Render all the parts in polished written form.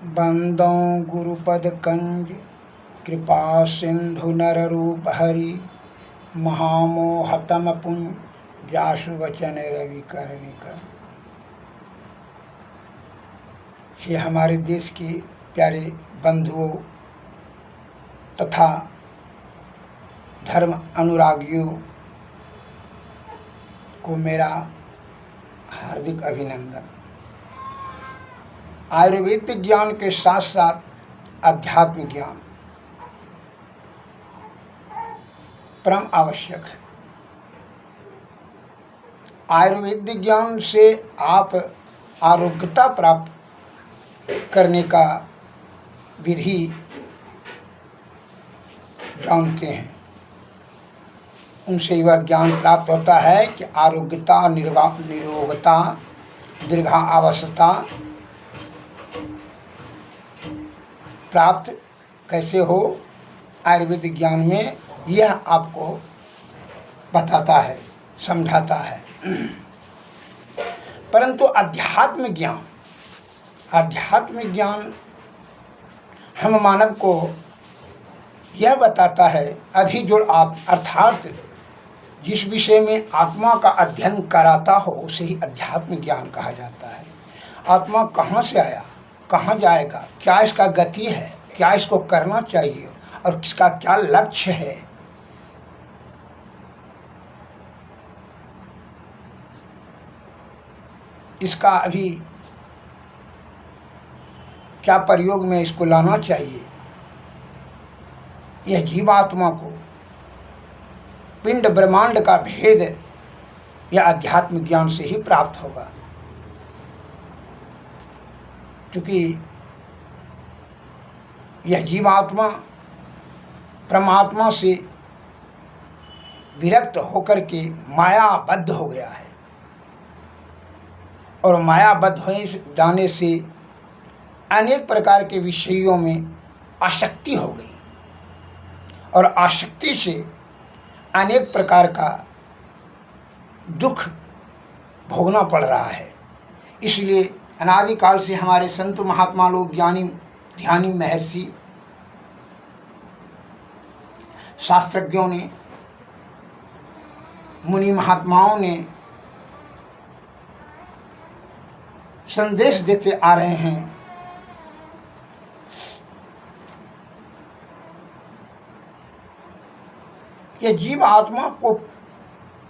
बंदों गुरुपद कंज कृपा सिंधु नर रूप हरि महामोहतम पुंज जासु वचन रवि कर्णिका। ये हमारे देश के प्यारे बंधुओं तथा धर्म अनुरागियों को मेरा हार्दिक अभिनंदन। आयुर्वेदिक ज्ञान के साथ साथ अध्यात्म ज्ञान परम आवश्यक है। आयुर्वेदिक ज्ञान से आप आरोग्यता प्राप्त करने का विधि जानते हैं। उनसे वह ज्ञान प्राप्त होता है कि आरोग्यता, निरोगता, दीर्घावस्था प्राप्त कैसे हो, आयुर्वेदिक ज्ञान में यह आपको बताता है, समझाता है। परंतु अध्यात्म ज्ञान हम मानव को यह बताता है, अधिजोड़ आप अर्थात जिस विषय में आत्मा का अध्ययन कराता हो उसे ही अध्यात्म ज्ञान कहा जाता है। आत्मा कहाँ से आया, कहाँ जाएगा, क्या इसका गति है, क्या इसको करना चाहिए और किसका क्या लक्ष्य है, इसका अभी क्या प्रयोग में इसको लाना चाहिए, यह जीवात्मा को पिंड ब्रह्मांड का भेद यह अध्यात्म ज्ञान से ही प्राप्त होगा। क्योंकि यह जीवात्मा परमात्मा से विरक्त होकर के मायाबद्ध हो गया है और मायाबद्ध हो जाने से अनेक प्रकार के विषयों में आसक्ति हो गई और आसक्ति से अनेक प्रकार का दुख भोगना पड़ रहा है। इसलिए अनादिकाल से हमारे संत महात्मा लोग, ध्यानी महर्षि, शास्त्रज्ञों ने, मुनि महात्माओं ने संदेश देते आ रहे हैं कि जीव आत्मा को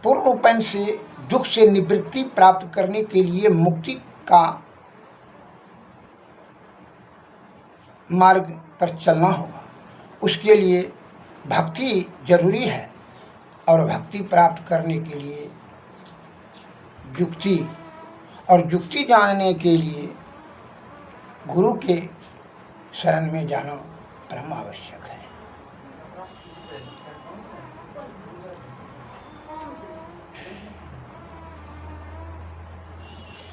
पूर्ण रूपेण से दुख से निवृत्ति प्राप्त करने के लिए मुक्ति का मार्ग पर चलना होगा। उसके लिए भक्ति जरूरी है और भक्ति प्राप्त करने के लिए युक्ति, और युक्ति जानने के लिए गुरु के शरण में जाना परम आवश्यक है।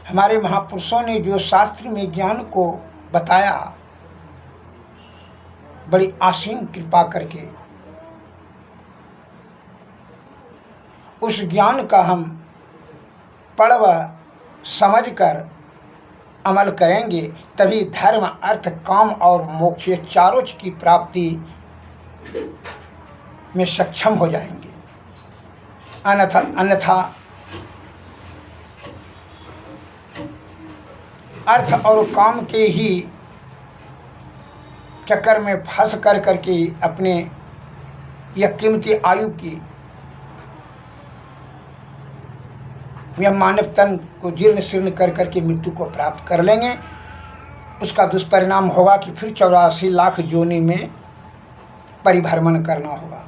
हमारे महापुरुषों ने जो शास्त्र में ज्ञान को बताया, बड़ी असीम कृपा करके उस ज्ञान का हम पढ़ व समझ कर अमल करेंगे, तभी धर्म, अर्थ, काम और मोक्ष चारों की प्राप्ति में सक्षम हो जाएंगे। अन्यथा अर्थ और काम के ही चक्कर में फंस करके अपने यह कीमती आयु की, यह मानव तन को जीर्ण शीर्ण करके मृत्यु को प्राप्त कर लेंगे। उसका दुष्परिणाम होगा कि फिर 84 लाख योनि में परिभ्रमण करना होगा।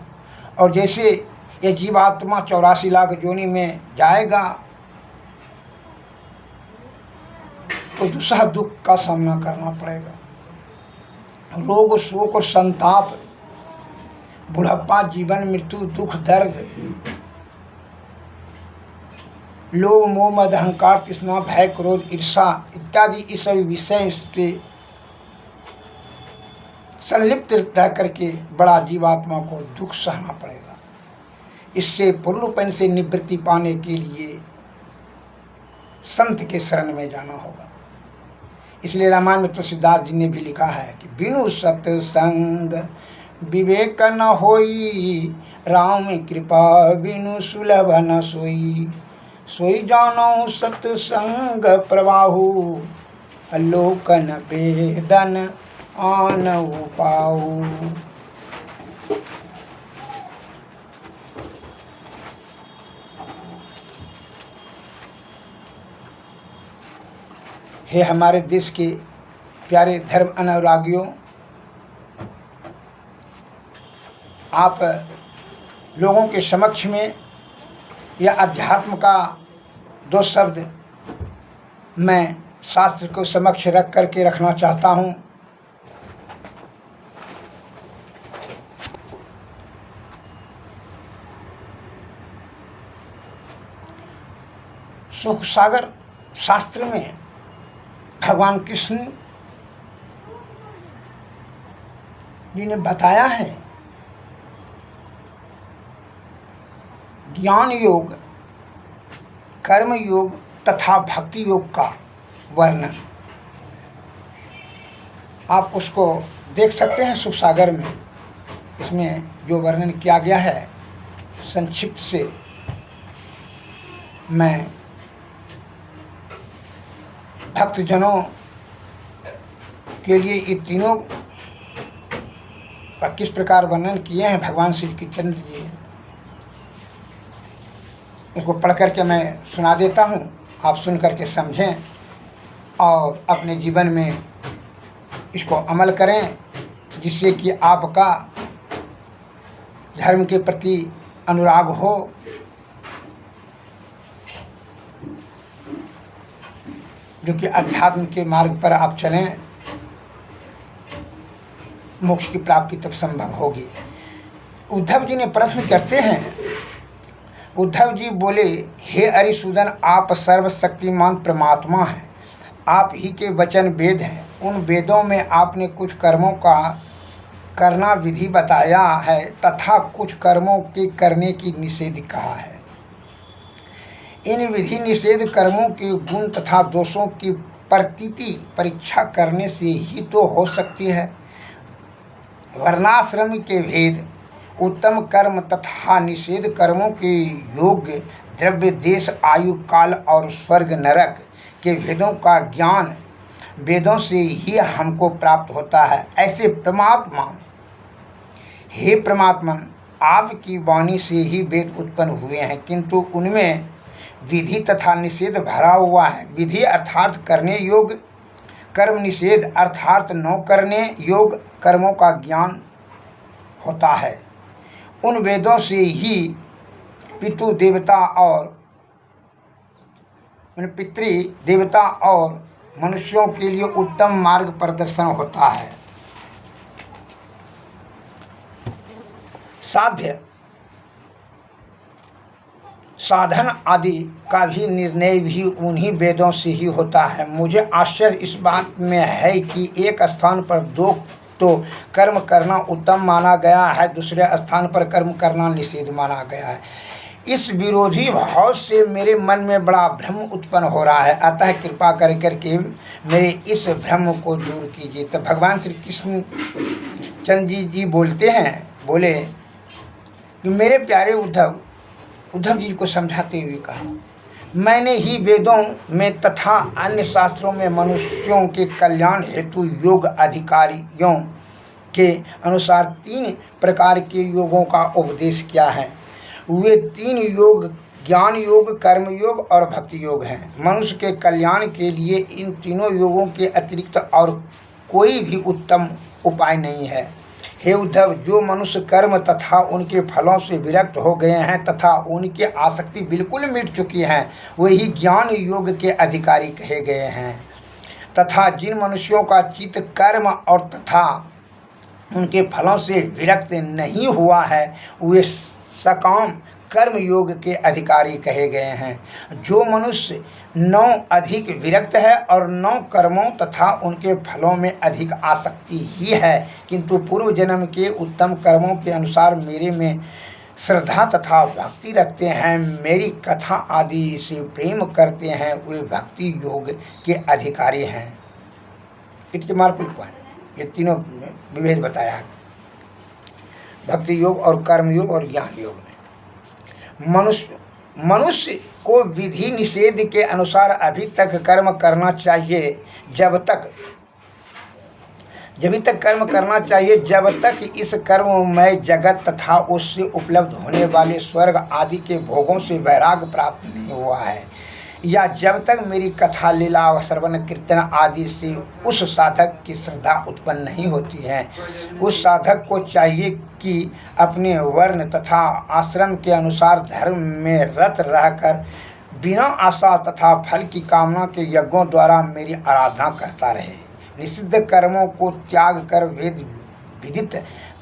और जैसे यह जीवात्मा 84 लाख योनि में जाएगा तो दूसरा दुख का सामना करना पड़ेगा। रोग, शोक और संताप, बुढ़ापा, जीवन, मृत्यु, दुख, दर्द, लोभ, मोह, मद, अहंकार, तृष्णा, भय, क्रोध, ईर्षा इत्यादि इस विषय से संलिप्त रह करके बड़ा जीवात्मा को दुख सहना पड़ेगा। इससे पूर्ण रूपेण से निवृत्ति पाने के लिए संत के शरण में जाना होगा। इसलिए रामायण में तुलसीदास जी ने भी लिखा है कि बिनु सत्संग विवेक न होई, राम कृपा बिनु सुलभ न सोई। सोई जानो सत्संग प्रवाहु, अलोकन वेदन आन पाऊ। हे हमारे देश के प्यारे धर्म अनुरागियों, आप लोगों के समक्ष में यह अध्यात्म का दो शब्द मैं शास्त्र को समक्ष रख करके रखना चाहता हूँ। सुख सागर शास्त्र में भगवान कृष्ण जी ने बताया है ज्ञान योग, कर्म योग तथा भक्ति योग का वर्णन। आप उसको देख सकते हैं सुख सागर में। इसमें जो वर्णन किया गया है संक्षिप्त से मैं भक्तजनों के लिए ये तीनों का किस प्रकार वर्णन किए हैं भगवान श्री कृष्ण जी, उसको पढ़ करके मैं सुना देता हूँ। आप सुन करके समझें और अपने जीवन में इसको अमल करें, जिससे कि आपका धर्म के प्रति अनुराग हो, जो कि अध्यात्म के मार्ग पर आप चलें, मोक्ष की प्राप्ति तब संभव होगी। उद्धव जी ने प्रश्न करते हैं। उद्धव जी बोले, हे अरिसूदन, आप सर्वशक्तिमान परमात्मा हैं, आप ही के वचन वेद हैं। उन वेदों में आपने कुछ कर्मों का करना विधि बताया है तथा कुछ कर्मों के करने की निषेध कहा है। इन विधि निषेध कर्मों के गुण तथा दोषों की प्रतीति परीक्षा करने से ही तो हो सकती है। वर्णाश्रम के भेद, उत्तम कर्म तथा निषेध कर्मों के योग्य, द्रव्य, देश, आयु, काल और स्वर्ग नरक के भेदों का ज्ञान वेदों से ही हमको प्राप्त होता है। ऐसे परमात्मा, हे परमात्मन, आपकी वाणी से ही वेद उत्पन्न हुए हैं, किंतु उनमें विधि तथा निषेध भरा हुआ है। विधि अर्थात करने योग्य, कर्म निषेध अर्थात न करने योग्य कर्मों का ज्ञान होता है। उन वेदों से ही पितृ देवता और मनुष्यों के लिए उत्तम मार्ग प्रदर्शन होता है। साध्य साधन आदि का भी निर्णय भी उन्हीं वेदों से ही होता है। मुझे आश्चर्य इस बात में है कि एक स्थान पर दो तो कर्म करना उत्तम माना गया है, दूसरे स्थान पर कर्म करना निषेध माना गया है। इस विरोधी भाव से मेरे मन में बड़ा भ्रम उत्पन्न हो रहा है, अतः कृपा कर करके मेरे इस भ्रम को दूर कीजिए। तो भगवान श्री कृष्ण चंद्र जी बोलते हैं, बोले कि मेरे प्यारे उद्धव जी को समझाते हुए कहा, मैंने ही वेदों में तथा अन्य शास्त्रों में मनुष्यों के कल्याण हेतु योग अधिकारियों के अनुसार 3 प्रकार के योगों का उपदेश किया है। वे 3 योग ज्ञान योग, कर्म योग और भक्ति योग हैं। मनुष्य के कल्याण के लिए इन तीनों योगों के अतिरिक्त और कोई भी उत्तम उपाय नहीं है। हे उद्धव, जो मनुष्य कर्म तथा उनके फलों से विरक्त हो गए हैं तथा उनकी आसक्ति बिल्कुल मिट चुकी है, वही ज्ञान योग के अधिकारी कहे गए हैं। तथा जिन मनुष्यों का चित्त कर्म और तथा उनके फलों से विरक्त नहीं हुआ है, वे सकाम कर्म योग के अधिकारी कहे गए हैं। जो मनुष्य 9 अधिक विरक्त है और 9 कर्मों तथा उनके फलों में अधिक आसक्ति ही है, किंतु पूर्व जन्म के उत्तम कर्मों के अनुसार मेरे में श्रद्धा तथा भक्ति रखते हैं, मेरी कथा आदि से प्रेम करते हैं, वे भक्ति योग के अधिकारी हैं। इट इज मार्पुल पॉइंट। ये तीनों में विभेद बताया है भक्ति योग और कर्म योग और ज्ञान योग में। मनुष्य को विधि निषेध के अनुसार अभी तक कर्म करना चाहिए जब तक कर्म करना चाहिए जब तक इस कर्ममय जगत तथा उससे उपलब्ध होने वाले स्वर्ग आदि के भोगों से वैराग्य प्राप्त नहीं हुआ है, या जब तक मेरी कथा लीला श्रवण कीर्तन आदि से उस साधक की श्रद्धा उत्पन्न नहीं होती है। उस साधक को चाहिए कि अपने वर्ण तथा आश्रम के अनुसार धर्म में रत रहकर बिना आशा तथा फल की कामना के यज्ञों द्वारा मेरी आराधना करता रहे। निषिद्ध कर्मों को त्याग कर वेद विदित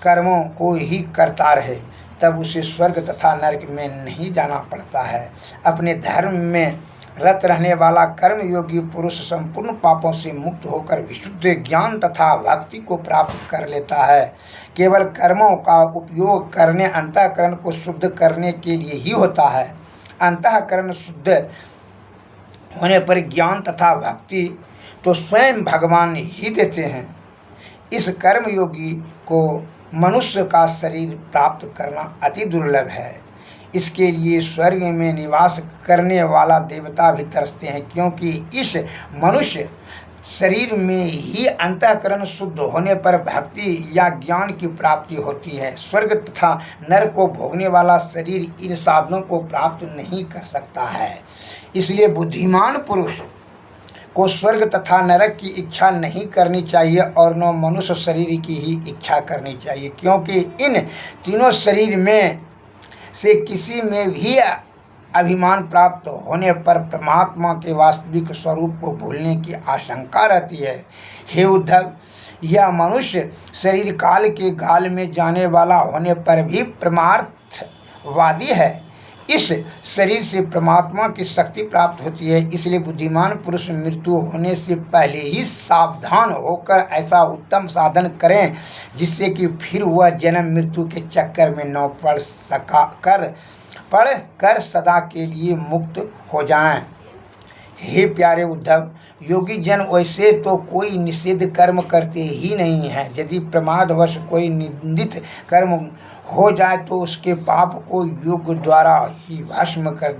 कर्मों को ही करता रहे, तब उसे स्वर्ग तथा नरक में नहीं जाना पड़ता है। अपने धर्म में रत रहने वाला कर्मयोगी पुरुष संपूर्ण पापों से मुक्त होकर विशुद्ध ज्ञान तथा भक्ति को प्राप्त कर लेता है। केवल कर्मों का उपयोग करने अंतःकरण को शुद्ध करने के लिए ही होता है। अंतःकरण शुद्ध होने पर ज्ञान तथा भक्ति तो स्वयं भगवान ही देते हैं। इस कर्मयोगी को मनुष्य का शरीर प्राप्त करना अति दुर्लभ है। इसके लिए स्वर्ग में निवास करने वाला देवता भी तरसते हैं, क्योंकि इस मनुष्य शरीर में ही अंतःकरण शुद्ध होने पर भक्ति या ज्ञान की प्राप्ति होती है। स्वर्ग तथा नरक को भोगने वाला शरीर इन साधनों को प्राप्त नहीं कर सकता है। इसलिए बुद्धिमान पुरुष को स्वर्ग तथा नरक की इच्छा नहीं करनी चाहिए और न मनुष्य शरीर की ही इच्छा करनी चाहिए, क्योंकि इन तीनों शरीर में से किसी में भी अभिमान प्राप्त होने पर परमात्मा के वास्तविक स्वरूप को भूलने की आशंका रहती है। हे उद्धव, यह मनुष्य शरीर काल के गाल में जाने वाला होने पर भी परमार्थवादी है। इस शरीर से परमात्मा की शक्ति प्राप्त होती है। इसलिए बुद्धिमान पुरुष मृत्यु होने से पहले ही सावधान होकर ऐसा उत्तम साधन करें जिससे कि फिर वह जन्म मृत्यु के चक्कर में न पड़ कर सदा के लिए मुक्त हो जाएं। हे प्यारे उद्धव, योगी जन वैसे तो कोई निषिद्ध कर्म करते ही नहीं है। यदि प्रमादवश कोई निंदित कर्म हो जाए तो उसके पाप को योग द्वारा ही भस्म कर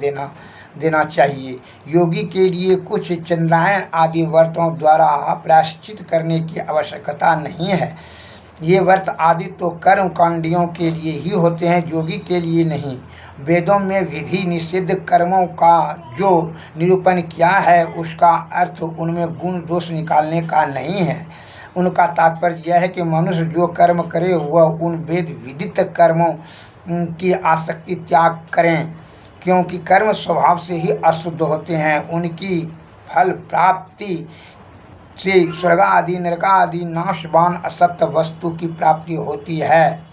देना चाहिए। योगी के लिए कुछ चंद्रायन आदि व्रतों द्वारा प्रायश्चित करने की आवश्यकता नहीं है। ये व्रत आदि तो कर्म कांडियों के लिए ही होते हैं, योगी के लिए नहीं। वेदों में विधि निषिद्ध कर्मों का जो निरूपण किया है उसका अर्थ उनमें गुण दोष निकालने का नहीं है। उनका तात्पर्य यह है कि मनुष्य जो कर्म करे वह उन वेद विदित कर्मों की आसक्ति त्याग करें, क्योंकि कर्म स्वभाव से ही अशुद्ध होते हैं। उनकी फल प्राप्ति से स्वर्ग आदि नरक आदि नाशवान असत्य वस्तु की प्राप्ति होती है।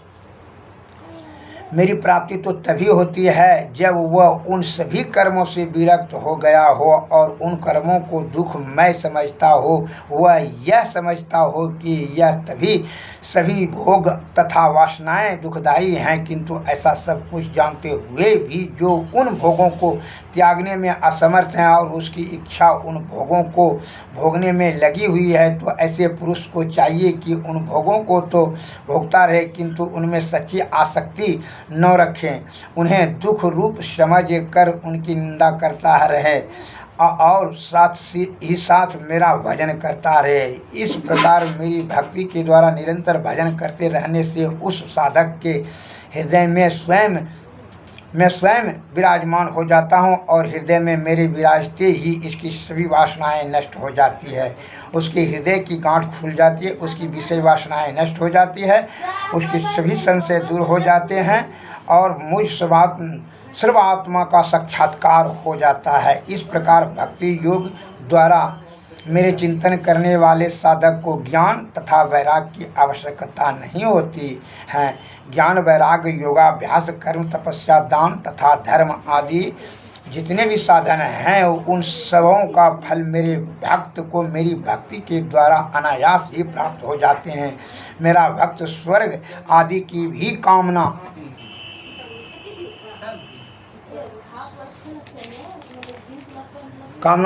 मेरी प्राप्ति तो तभी होती है जब वह उन सभी कर्मों से विरक्त हो गया हो और उन कर्मों को दुखमय समझता हो। वह यह समझता हो कि यह तभी सभी भोग तथा वासनाएं दुखदायी हैं, किंतु ऐसा सब कुछ जानते हुए भी जो उन भोगों को त्यागने में असमर्थ हैं और उसकी इच्छा उन भोगों को भोगने में लगी हुई है, तो ऐसे पुरुष को चाहिए कि उन भोगों को तो भोगता रहे किंतु उनमें सच्ची आसक्ति न रखें। उन्हें दुख रूप समझ कर उनकी निंदा करता रहे और साथ मेरा भजन करता रहे। इस प्रकार मेरी भक्ति के द्वारा निरंतर भजन करते रहने से उस साधक के हृदय में मैं स्वयं विराजमान हो जाता हूँ और हृदय में मेरे विराजते ही इसकी सभी वासनाएं नष्ट हो जाती है। उसके हृदय की गांठ खुल जाती है, उसकी विषय वासनाएं नष्ट हो जाती है, उसके सभी संशय दूर हो जाते हैं और मुझ सर्वात्मा का साक्षात्कार हो जाता है। इस प्रकार भक्ति योग द्वारा मेरे चिंतन करने वाले साधक को ज्ञान तथा वैराग की आवश्यकता नहीं होती है। ज्ञान वैराग योगाभ्यास कर्म तपस्या दान तथा धर्म आदि जितने भी साधन हैं उन सबों का फल मेरे भक्त को मेरी भक्ति के द्वारा अनायास ही प्राप्त हो जाते हैं। मेरा भक्त स्वर्ग आदि की भी कामना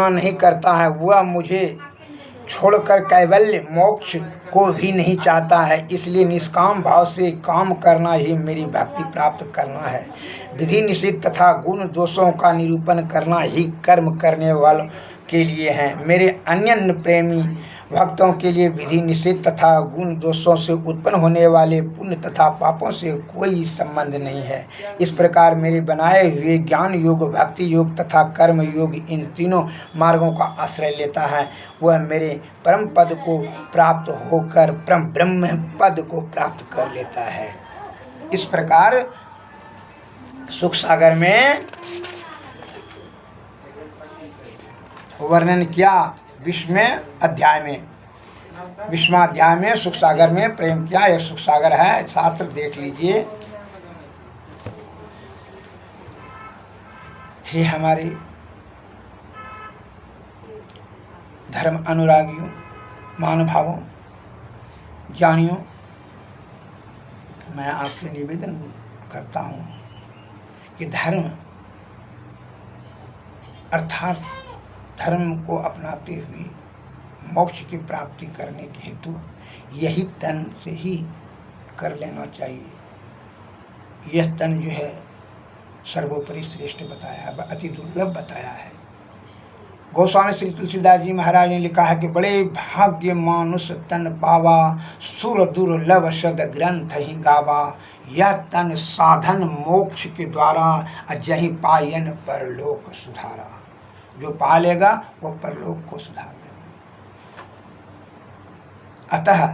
नहीं करता है। वह मुझे छोड़कर कैवल्य मोक्ष को भी नहीं चाहता है, इसलिए निष्काम भाव से काम करना ही मेरी भक्ति प्राप्त करना है। विधि निषेध तथा गुण दोषों का निरूपण करना ही कर्म करने वालों के लिए है। मेरे अन्य प्रेमी भक्तों के लिए विधि निषेध तथा गुण दोषों से उत्पन्न होने वाले पुण्य तथा पापों से कोई संबंध नहीं है। इस प्रकार मेरे बनाए हुए ज्ञान योग, भक्ति योग तथा कर्म योग इन तीनों मार्गों का आश्रय लेता है। वह मेरे परम पद को प्राप्त होकर परम ब्रह्म पद को प्राप्त कर लेता है। इस प्रकार सुख सागर में वर्णन किया। 20वें अध्याय में सुख सागर में प्रेम किया। यह सुख सागर है, शास्त्र देख लीजिए। हे हमारे धर्म अनुरागियों, महानुभावों, ज्ञानियों, मैं आपसे निवेदन करता हूँ कि धर्म अर्थात धर्म को अपनाते हुए मोक्ष की प्राप्ति करने के हेतु यही तन से ही कर लेना चाहिए। यह तन जो है सर्वोपरि श्रेष्ठ बताया है, अति दुर्लभ बताया है। गोस्वामी श्री तुलसीदास जी महाराज ने लिखा है कि बड़े भाग्य मानुष तन पावा, सुर दुर्लभ सद ग्रंथ ही गावा। यह तन साधन मोक्ष के द्वारा, अजहि पायन परलोक सुधारा। जो पा लेगा वो परलोक को सुधार लेगा। अतः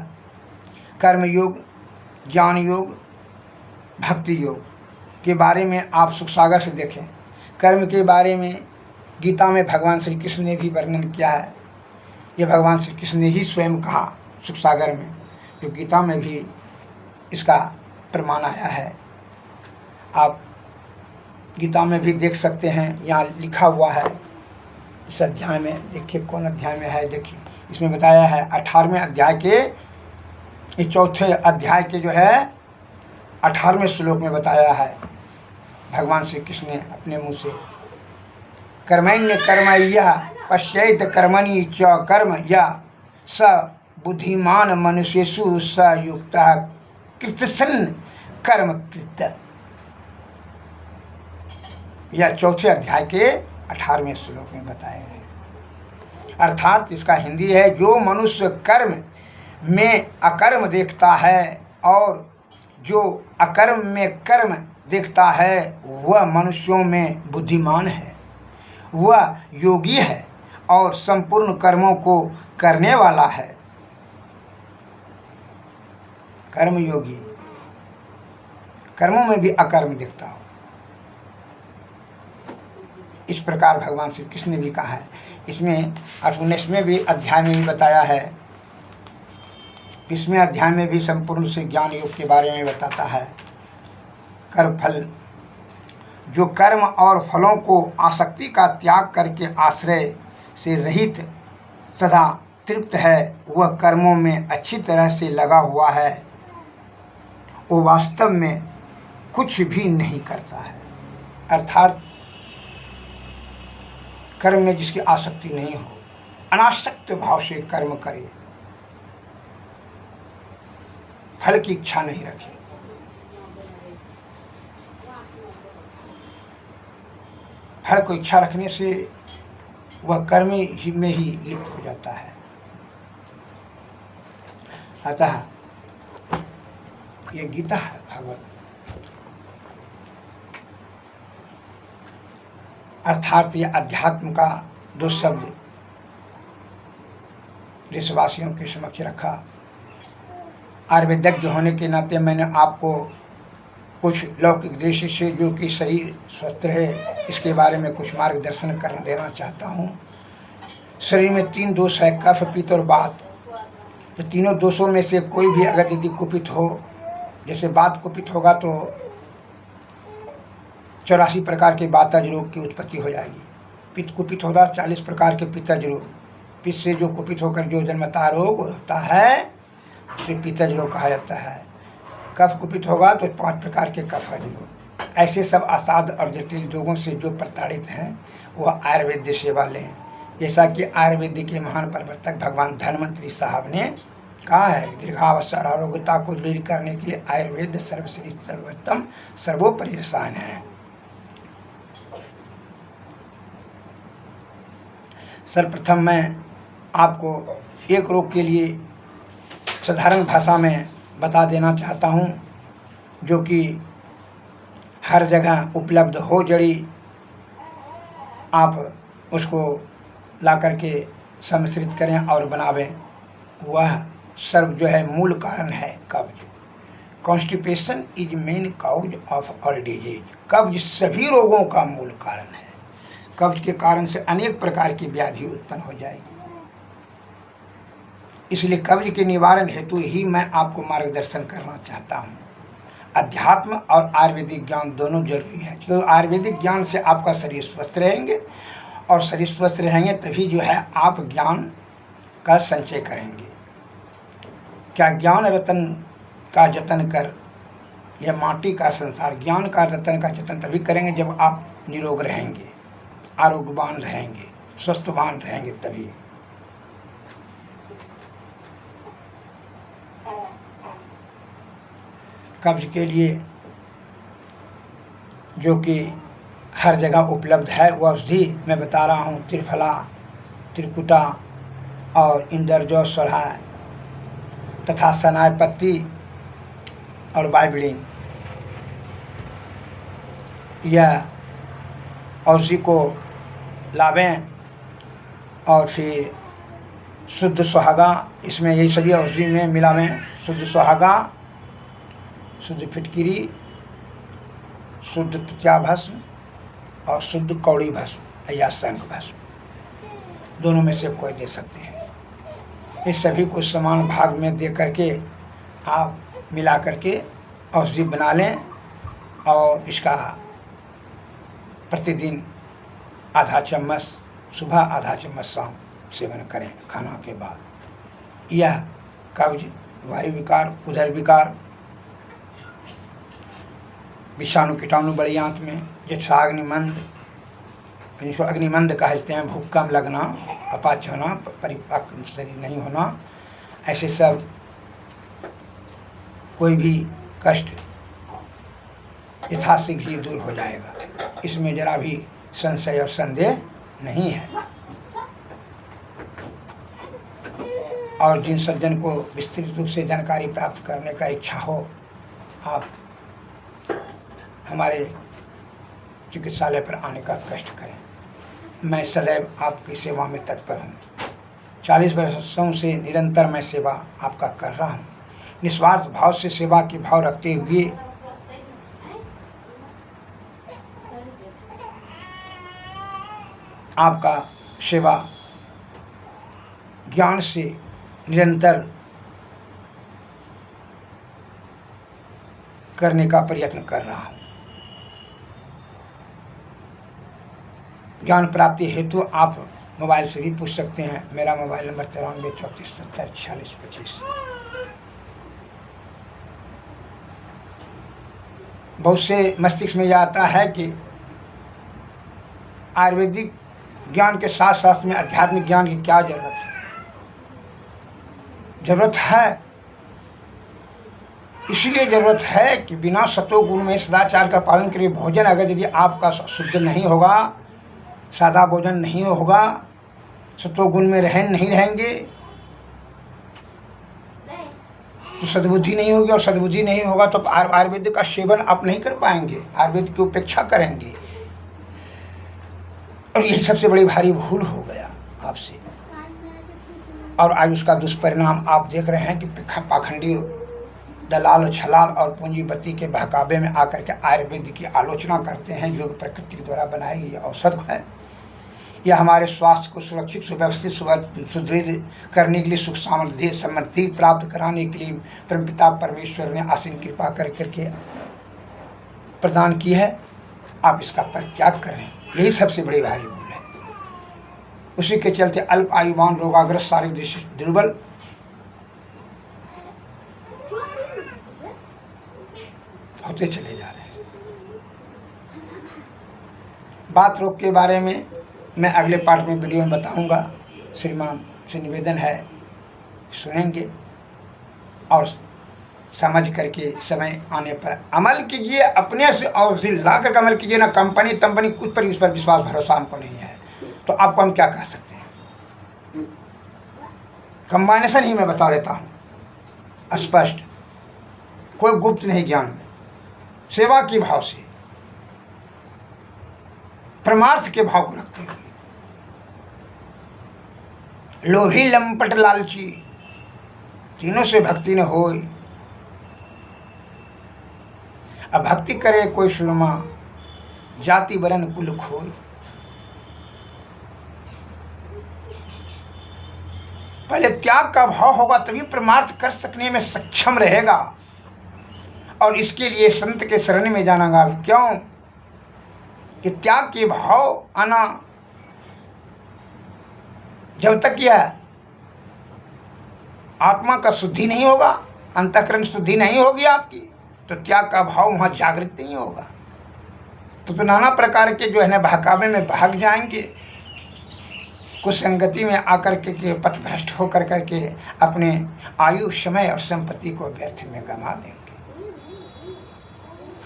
कर्म योग, ज्ञान योग, भक्ति योग के बारे में आप सुख सागर से देखें। कर्म के बारे में गीता में भगवान श्री कृष्ण ने भी वर्णन किया है। ये भगवान श्री कृष्ण ने ही स्वयं कहा सुख सागर में, जो गीता में भी इसका प्रमाण आया है। आप गीता में भी देख सकते हैं, यहाँ लिखा हुआ है इस अध्याय में। देखिए कौन अध्याय में है, देखिए इसमें बताया है 18वें अध्याय के, इस चौथे अध्याय के जो है 18वें श्लोक में बताया है भगवान श्री कृष्ण ने अपने मुँह से, कर्मण्य कर्मय्यः पश्येत कर्मणि च कर्म या स बुद्धिमान मनुष्येषु स युक्तः कृतसन् कर्म कृत। यह चौथे अध्याय के 18वें श्लोक में बताए हैं। अर्थात इसका हिंदी है, जो मनुष्य कर्म में अकर्म देखता है और जो अकर्म में कर्म देखता है वह मनुष्यों में बुद्धिमान है, वह योगी है और संपूर्ण कर्मों को करने वाला है। कर्म योगी, कर्मों में भी अकर्म देखता हो। इस प्रकार भगवान श्री कृष्ण ने भी कहा है। इसमें 19वें भी अध्याय में भी बताया है। 20वें अध्याय में भी संपूर्ण से ज्ञान योग के बारे में बताता है। कर्म फल, जो कर्म और फलों को आसक्ति का त्याग करके आश्रय से रहित सदा तृप्त है, वह कर्मों में अच्छी तरह से लगा हुआ है, वो वास्तव में कुछ भी नहीं करता है। अर्थात कर्म में जिसकी आसक्ति नहीं हो, अनासक्त भाव से कर्म करे, फल की इच्छा नहीं रखे, फल को इच्छा रखने से वह कर्म में ही लिप्त हो जाता है। अतः ये गीता है भागवत। अर्थात ये अध्यात्म का दो शब्द देशवासियों के समक्ष रखा। आयुर्वेदज्ञ होने के नाते मैंने आपको कुछ लौकिक दृष्टि से, जो कि शरीर स्वस्थ रहे, इसके बारे में कुछ मार्गदर्शन कर देना चाहता हूँ। शरीर में 3 दोष है, कफ, पित्त और वात। तो तीनों दोषों में से कोई भी अगर यदि कुपित हो, जैसे वात कुपित होगा तो 84 प्रकार के वातज रोग की उत्पत्ति हो जाएगी। पित्त कुपित होगा 40 प्रकार के पित्तज रोग। पित्त से जो कुपित होकर जो जन्मता रोग होता है उसे पित्तज रोग कहा जाता है। कफ कुपित होगा तो 5 प्रकार के कफज रोग। ऐसे सब असाध और जटिल रोगों से जो प्रताड़ित हैं वह आयुर्वेद सेवा लें। जैसा कि आयुर्वेद के महान प्रवर्तक भगवान धन्वंतरी साहब ने कहा है, दीर्घावस्था और आरोग्यता को दृढ़ करने के लिए आयुर्वेद सर्वश्रेष्ठ सर्वोत्तम सर्वोपरि रसायन है। सर्वप्रथम मैं आपको एक रोग के लिए साधारण भाषा में बता देना चाहता हूँ, जो कि हर जगह उपलब्ध हो। जड़ी आप उसको ला करके सम्मिश्रित करें और बनावें। वह सर्व जो है मूल कारण है कब्ज। Constipation is main cause of all disease. कब्ज सभी रोगों का मूल कारण है। कब्ज के कारण से अनेक प्रकार की व्याधि उत्पन्न हो जाएगी। इसलिए कब्ज के निवारण हेतु ही मैं आपको मार्गदर्शन करना चाहता हूँ। अध्यात्म और आयुर्वेदिक ज्ञान दोनों जरूरी है, क्योंकि आयुर्वेदिक ज्ञान से आपका शरीर स्वस्थ रहेंगे, और शरीर स्वस्थ रहेंगे तभी जो है आप ज्ञान का संचय करेंगे। क्या ज्ञान रतन का जतन कर, यह माटी का संसार। ज्ञान का रतन का जतन तभी करेंगे जब आप निरोग रहेंगे, आरोग्यवान रहेंगे, स्वस्थवान रहेंगे तभी। कब्ज के लिए जो कि हर जगह उपलब्ध है वो औषधि मैं बता रहा हूँ। त्रिफला, त्रिकुटा और इंदरजौ सोलह तथा सनाय पत्ती और बाइबलिन। यह औषधि को लावें और फिर शुद्ध सुहागा, इसमें यही सभी औषधि में मिलावें। शुद्ध सुहागा, शुद्ध फिटकिरी, शुद्ध तृतीया भस्म और शुद्ध कौड़ी भस्म या शंख भस्म, दोनों में से कोई दे सकते हैं। इस सभी को समान भाग में दे करके आप मिला करके औषधि बना लें और इसका प्रतिदिन आधा चम्मच सुबह, आधा चम्मच शाम सेवन करें खाना के बाद। यह कब्ज, वायु विकार, उदर विकार, विषाणु कीटाणु बड़ी आंत में, जैसा अग्निमंद, जिसको अग्निमंद कहते हैं, भूख कम लगना, अपाच होना, परिपक्व शरीर नहीं होना, ऐसे सब कोई भी कष्ट यथाशीघ्र ही दूर हो जाएगा। इसमें जरा भी संशय और संदेह नहीं है। और जिन सज्जन को विस्तृत रूप से जानकारी प्राप्त करने का इच्छा हो, आप हमारे चिकित्सालय पर आने का कष्ट करें। मैं सदैव आपकी सेवा में तत्पर हूँ। 40 वर्षों से निरंतर मैं सेवा आपका कर रहा हूँ। निस्वार्थ भाव से सेवा की भाव रखते हुए आपका सेवा ज्ञान से निरंतर करने का प्रयत्न कर रहा हूँ। ज्ञान प्राप्ति हेतु आप मोबाइल से भी पूछ सकते हैं। मेरा मोबाइल नंबर 93 34 70 46 25। बहुत से मस्तिष्क में यह आता है कि आयुर्वेदिक ज्ञान के साथ साथ में आध्यात्मिक ज्ञान की क्या जरूरत है। जरूरत है, इसलिए जरूरत है कि बिना सतोगुण में सदाचार का पालन करिए। भोजन अगर यदि आपका शुद्ध नहीं होगा, सादा भोजन नहीं होगा, सतोगुण में नहीं रहेंगे, तो सद्बुद्धि नहीं होगी, और सद्बुद्धि नहीं होगा तो आयुर्वेद का सेवन आप नहीं कर पाएंगे, आयुर्वेद की उपेक्षा करेंगे। और यही सबसे बड़ी भारी भूल हो गया आपसे। और आज उसका दुष्परिणाम आप देख रहे हैं कि पाखंडी दलाल, छलाल और पूंजीपति के बहकावे में आकर के आयुर्वेद की आलोचना करते हैं, जो प्रकृति के द्वारा बनाई गई औषध है। यह हमारे स्वास्थ्य को सुरक्षित, सुव्यवस्थित, सुदृढ़ करने के लिए, सुख समृद्धि समृद्धि प्राप्त कराने के लिए परमपिता परमेश्वर ने असीम कृपा कर करके प्रदान की है। आप इसका परित्याग कर रहे हैं, यही सबसे बड़ी भारी भूल है। उसी के चलते अल्प आयुवान, रोगाग्रस्त, शारीरिक दृष्टि दुर्बल होते चले जा रहे हैं। बात रोग के बारे में मैं अगले पार्ट में वीडियो में बताऊंगा। श्रीमान से निवेदन है, सुनेंगे और समझ करके समय आने पर अमल कीजिए। अपने से और ला कर अमल कीजिए, ना कंपनी तंपनी कुछ पर इस पर विश्वास भरोसा हमको नहीं है। तो आपको हम क्या कह सकते हैं, कंबाइनेशन ही मैं बता देता हूँ स्पष्ट, कोई गुप्त नहीं ज्ञान में। सेवा के भाव से, परमार्थ के भाव को रखते हुए, लोभी लंपट लालची तीनों से भक्ति न होय। अब भक्ति करे कोई सुरमा, जाति वरन कुल खोय। पहले त्याग का भाव होगा तभी परमार्थ कर सकने में सक्षम रहेगा। और इसके लिए संत के शरण में जाना। क्यों कि त्याग के भाव आना, जब तक यह आत्मा का शुद्धि नहीं होगा, अंतःकरण शुद्धि नहीं होगी आपकी, तो त्याग का भाव वहाँ जागृत नहीं होगा। तो नाना प्रकार के जो है ना बहकावे में भाग जाएंगे, कुछ संगति में आकर के पथभ्रष्ट होकर करके अपने आयु समय और संपत्ति को व्यर्थ में गंवा देंगे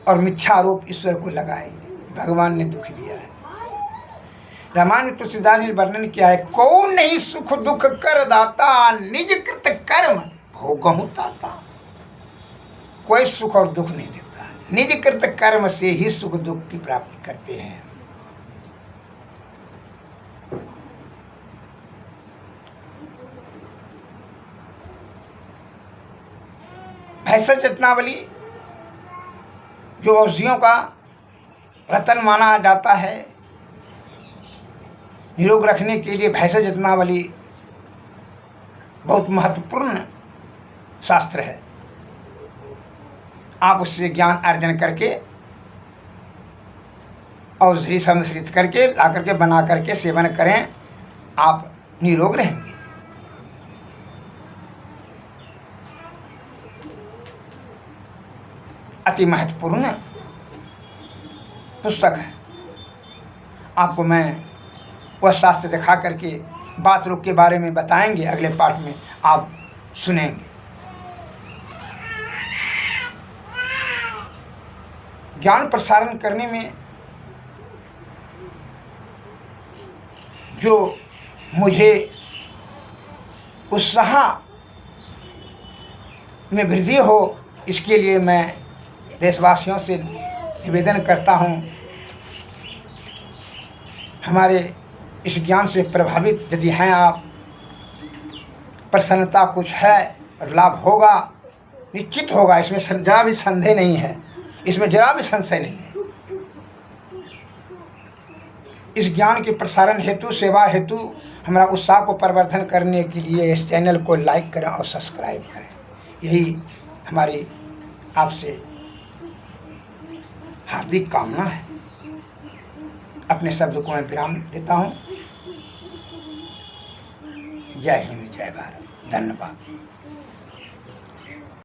और मिथ्या आरोप ईश्वर को लगाएंगे। भगवान ने दुख दिया है। रामायण में तुलसीदास ने वर्णन किया है, कौन नहीं सुख दुख कर दाता, निज कृत कर्म भोगहु ताता। कोई सुख और दुख नहीं देता, निज कृत कर्म से ही सुख दुख की प्राप्ति करते हैं। भैंसा चटनावली जो औषधियों का रतन माना जाता है, निरोग रखने के लिए भैंसा चटनावली बहुत महत्वपूर्ण शास्त्र है। आप उससे ज्ञान अर्जन करके औषधि सम्मिश्रित करके ला करके बना करके सेवन करें, आप निरोग रहेंगे। अति महत्वपूर्ण पुस्तक है। आपको मैं वह शास्त्र दिखा करके बात रूप के बारे में बताएंगे, अगले पार्ट में आप सुनेंगे। ज्ञान प्रसारण करने में जो मुझे उत्साह में वृद्धि हो, इसके लिए मैं देशवासियों से निवेदन करता हूँ, हमारे इस ज्ञान से प्रभावित यदि हैं आप, प्रसन्नता कुछ है और लाभ होगा, निश्चित होगा, इसमें जरा भी संदेह नहीं है, इसमें जरा भी संशय नहीं है। इस ज्ञान के प्रसारण हेतु, सेवा हेतु हमारा उत्साह को प्रवर्धन करने के लिए इस चैनल को लाइक करें और सब्सक्राइब करें। यही हमारी आपसे हार्दिक कामना है। अपने शब्द को मैं विराम देता हूँ। जय हिंद, जय भारत, धन्यवाद।